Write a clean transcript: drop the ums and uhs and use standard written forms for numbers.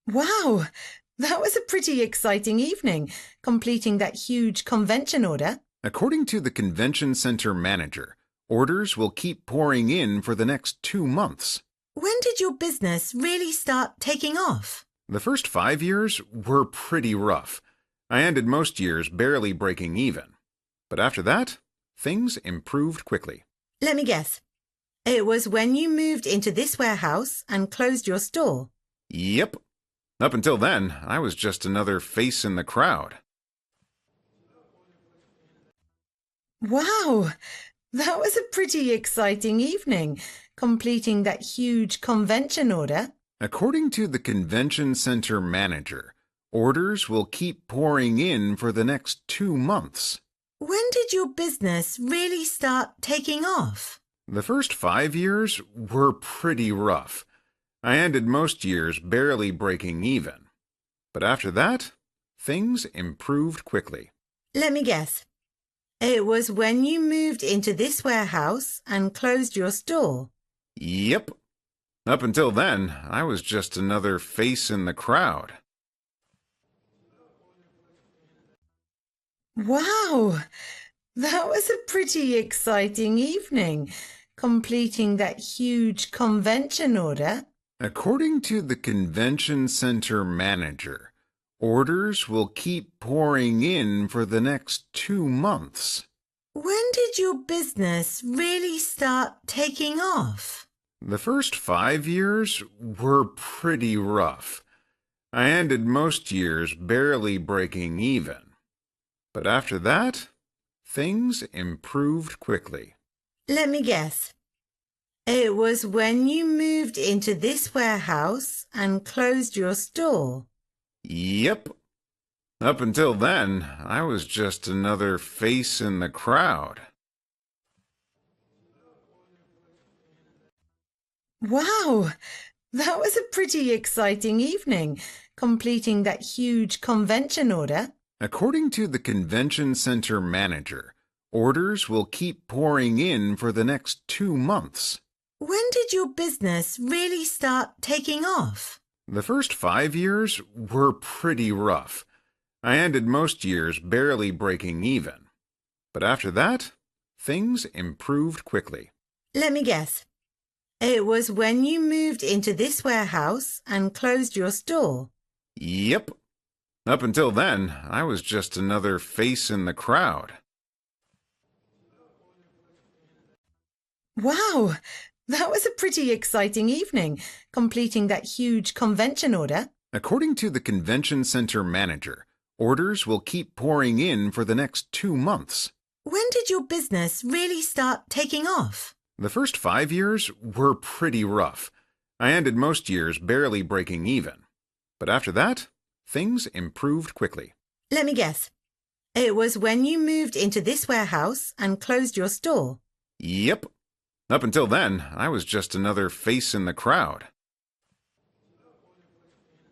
Wow, that was a pretty exciting evening, completing that huge convention order. According to the convention center manager, orders will keep pouring in for the next 2 months. When did your business really start taking off? The first 5 years were pretty rough. I ended most years barely breaking even. But after that, things improved quickly. Let me guess. It was when you moved into this warehouse and closed your store. Yep. Up until then, I was just another face in the crowd. Wow, that was a pretty exciting evening, completing that huge convention order. According to the convention center manager, orders will keep pouring in for the next 2 months. When did your business really start taking off? The first 5 years were pretty rough. I ended most years barely breaking even. But after that, things improved quickly. Let me guess. It was when you moved into this warehouse and closed your store. Yep. Up until then, I was just another face in the crowd. Wow, that was a pretty exciting evening, completing that huge convention order. According to the convention center manager, orders will keep pouring in for the next 2 months. When did your business really start taking off? The first 5 years were pretty rough. I ended most years barely breaking even. But after that, things improved quickly. Let me guess. It was when you moved into this warehouse and closed your store. Yep. Up until then, I was just another face in the crowd. Wow, that was a pretty exciting evening, completing that huge convention order. According to the convention center manager, orders will keep pouring in for the next 2 months. When did your business really start taking off? The first 5 years were pretty rough. I ended most years barely breaking even. But after that, things improved quickly. Let me guess. It was when you moved into this warehouse and closed your store. Yep. Up until then, I was just another face in the crowd. Wow, that was a pretty exciting evening, completing that huge convention order. According to the convention center manager, orders will keep pouring in for the next 2 months. When did your business really start taking off? The first 5 years were pretty rough. I ended most years barely breaking even. But after that, things improved quickly. Let me guess. It was when you moved into this warehouse and closed your store. Yep. Up until then, I was just another face in the crowd.